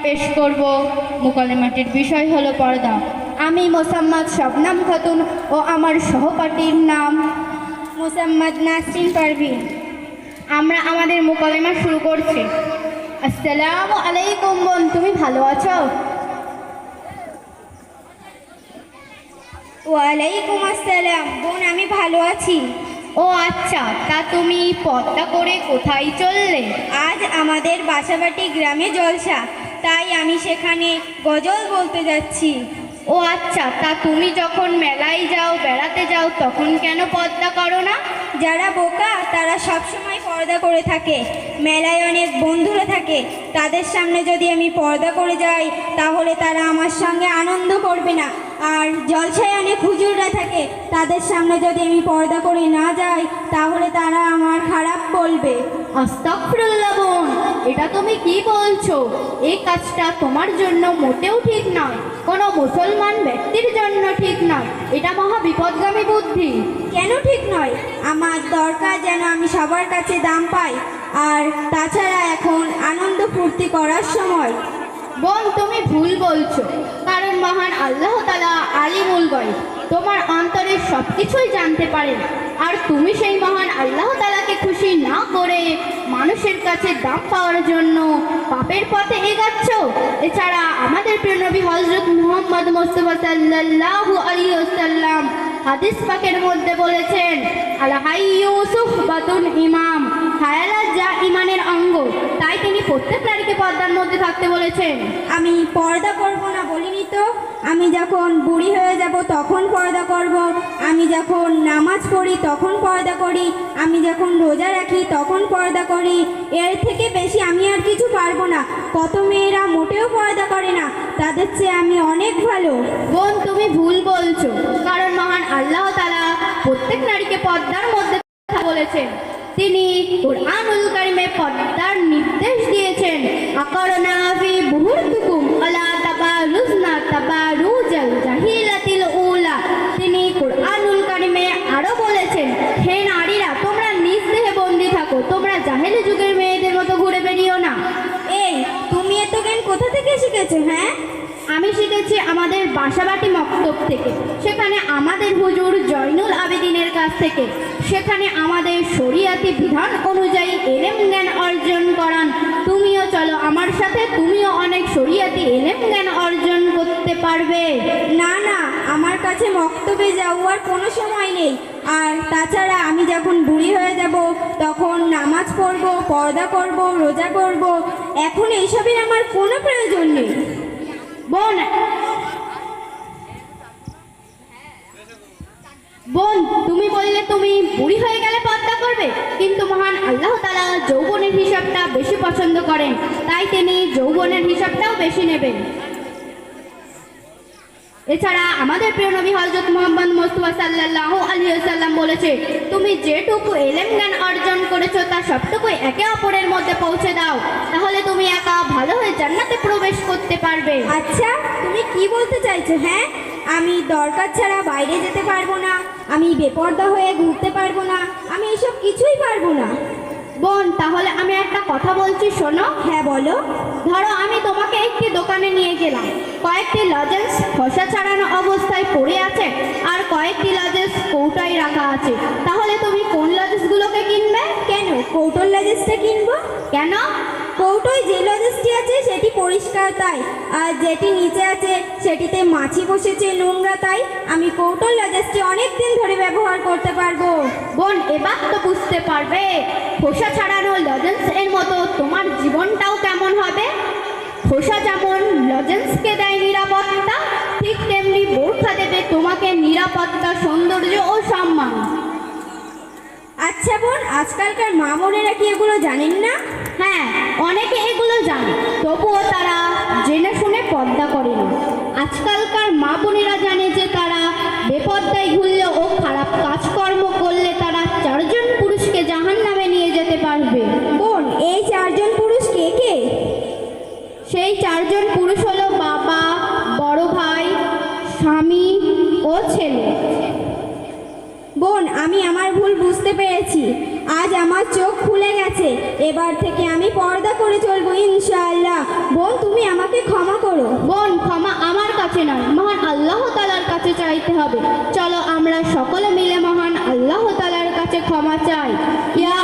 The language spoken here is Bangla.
পেশ করব মুকালেমাটির বিষয় হলো পর্দা। আমি মোসাম্মদ শবনম খাতুন ও আমার সহপাঠীর নাম মোসাম্মদ নাসরিন পারভিন। আমরা আমাদের মুকালেমা শুরু করছি। আসসালামু আলাইকুম বোন, তুমি ভালো আছো? ওয়ালাইকুম আসসালাম বোন, আমি ভালো আছি। ও আচ্ছা, তা তুমি পর্দা করে কোথায় চললে? আজ আমাদের বাসাবাটি গ্রামে জলসা, তাই আমি সেখানে গজল বলতে যাচ্ছি। ও আচ্ছা, তা তুমি যখন মেলায় যাও, বেড়াতে যাও, তখন কেন পর্দা করো না? যারা বোকা তারা সবসময় পর্দা করে থাকে। মেলায় অনেক বন্ধুরা থাকে, তাদের সামনে যদি আমি পর্দা করে যাই তাহলে তারা আমার সঙ্গে আনন্দ করবে না। আর জলসায় অনেক হুজুররা থাকে, তাদের সামনে যদি আমি পর্দা করে না যাই তাহলে তারা আমার খারাপ বলবে। আস্তাগফিরুল্লাহ বোন, এটা তুমি কি বলছো? এই কাজটা তোমার জন্য মোটেও ঠিক নয়, কোনো মুসলমান ব্যক্তির জন্য ঠিক নয়। এটা মহা বিপদগামী বুদ্ধি। কেন ঠিক নয়? আমার দরকার যেন আমি সবার কাছে দাম পাই, আর তাছাড়া এখন আনন্দ ফুর্তি করার সময়। বোন, তুমি ভুল বলছো, কারণ মহান আল্লাহ তাআলা আলিমুল গায়ব, তোমার অন্তরের সব কিছুই জানতে পারেন। আর তুমি সেই মহান আল্লাহ তাআলাকে খুশি না করে মানুষের কাছে দাম পাওয়ার জন্য পাপের পথে এগাচ্ছ। এছাড়া আমাদের প্রিয় নবী হযরত মুহাম্মদ মুস্তাফা সাল্লাল্লাহু আলাইহি ওয়াসাল্লাম হাদিস পাকের মধ্যে বলেছেন, আল হাইয়ু সুহবাতুন ইমাম, হায়াত যা ইমানের অঙ্গ। তাই তিনি প্রত্যেক নারীকে পর্দার মধ্যে থাকতে বলেছেন। আমি পর্দা করব না বলিনি তো। আমি যখন বুড়ি হয়ে যাব তখন পর্দা করব, আমি যখন নামাজ পড়ি তখন পর্দা করি, আমি যখন রোজা রাখি তখন পর্দা করি। এর থেকে বেশি আমি আর কিছু পারবো না। কত মেয়েরা মোটেও পর্দা করে না, তাদের চেয়ে আমি অনেক ভালো। বোন, তুমি ভুল বলছো, কারণ মহান আল্লাহ তাআলা প্রত্যেক নারীকে পর্দার মধ্যে কথা বলেছেন। তিনি কুরআনুল কারীমে পর্দার নির্দেশ দিয়েছেন, আকরনা ফি বুহুরতুকুম আলা তাবারুজনা তাবারুজাল জাহিলাতিল উলা। তিনি কুরআনুল কারীমে আরো বলেছেন, হে নারীরা, তোমরা নিজ দেহে বন্দী থাকো, তোমরা জাহেলি যুগের মেয়েদের মতো ঘুরে বেরিও না। এই, তুমি এত জ্ঞান কোথা থেকে শিখেছো? হ্যাঁ, আমি শিখেছি আমাদের বাসাবাটি মক্তব থেকে, সেখানে আমাদের হুজুর জয়নুল আবেদিনের কাছ থেকে। সেখানে আমাদের শরিয়াতি বিধান অনুযায়ী এলেম জ্ঞান অর্জন করান। তুমিও চলো আমার সাথে, তুমিও অনেক শরিয়াতি এলেম জ্ঞান অর্জন করতে পারবে। না না, আমার কাছে মক্তবে যাওয়ার কোনো সময় নেই। আর তাছাড়া আমি যখন বুড়ি হয়ে যাব তখন নামাজ পড়ব, পর্দা করব, রোজা করব। এখন এইসবের আমার কোনো প্রয়োজন নেই। বোন, তুমি বললে তুমি বুড়ি হয়ে গেলে পর্দা করবে, কিন্তু মহান আল্লাহ তাআলা যৌবনের হিসাবটা বেশি পছন্দ করেন, তাই তিনি যৌবনের হিসাবটাও বেশি নেবেন। এছাড়া আমাদের প্রিয় নবী হযরত মুহাম্মদ মুস্তাফা সাল্লাল্লাহু আলাইহি ওয়াসাল্লাম বলেছে, তুমি যেটুকু এলেম জ্ঞান অর্জন করেছো তার সবটুকুই একে অপরের মধ্যে পৌঁছে দাও, তাহলে তুমি একা ভালো হয়ে জান্নাতে প্রবেশ করতে পারবে। আচ্ছা, তুমি কি বলতে চাইছো? হ্যাঁ, আমি দরকার ছাড়া বাইরে যেতে পারবো না, আমি বেপর্দা হয়ে ঘুরতে পারবো না, আমি এসব কিছুই পারবো না। বোন, তাহলে আমি একটা কথা বলছি, শোনো। হ্যাঁ বলো। ধরো আমি তোমাকে একটি দোকানে নিয়ে গেলাম, কয়েকটি লজেন্স খোসা ছাড়ানো অবস্থায় পড়ে আছে আর কয়েকটি লজেন্স কৌটায় রাখা আছে, তাহলে তুমি কোন লজেন্সগুলোকে কিনবে? কেন কৌটোর লজেন্সটা কিনবো? কেন? কৌটোয় যে লজেন্সটি আছে সেটি পরিষ্কার তাই, আর যেটি নিচে আছে সেটিতে মাছি বসেছে, নোংরা তাই। আমি কৌটোর লজেন্সটি অনেক দিন ধরে ব্যবহার করতে পারবো। বোন, এবার তো বুঝতে পারবে খোসা ছাড়ানো লজেন্স এর মতো তোমার জীবনটাও কেমন হবে। খোসা যেমন লজেন্সকে দেয় নিরাপত্তা, ঠিক তেমনি বোরখা দেবে তোমাকে নিরাপত্তা, সৌন্দর্য ও সম্মান। আচ্ছা বোন, আজকালকার মা বোনেরা কি এগুলো জানেন না? হ্যাঁ, অনেকে এগুলো জানে, তবুও তারা জেনে শুনে পর্দা করে না। আজকালকার মা বোনেরা জানে যে তারা বেপর্দায় ঘুরলে ও খারাপ কাজকর্ম করলে তারা 4 জন পুরুষকে জাহান্নামে নিয়ে যেতে পারবে। বোন, এই 4 জন পুরুষ কে কে? সেই 4 জন পুরুষ হলো বাবা, বড় ভাই, স্বামী ও ছেলে। বোন, আমি আমার ভুল বুঝতে পেরেছি। আজ আমার চোখ খুলে গেছে, এবার থেকে আমি পর্দা করে চলবো ইনশাআল্লাহ। বোন, তুমি আমাকে ক্ষমা করো। বোন, ক্ষমা আমার কাছে নয়, মহান আল্লাহ তাআলার কাছে চাইতে হবে। চলো আমরা সকলে মিলে মহান আল্লাহ তাআলার কাছে ক্ষমা চাই। ইয়া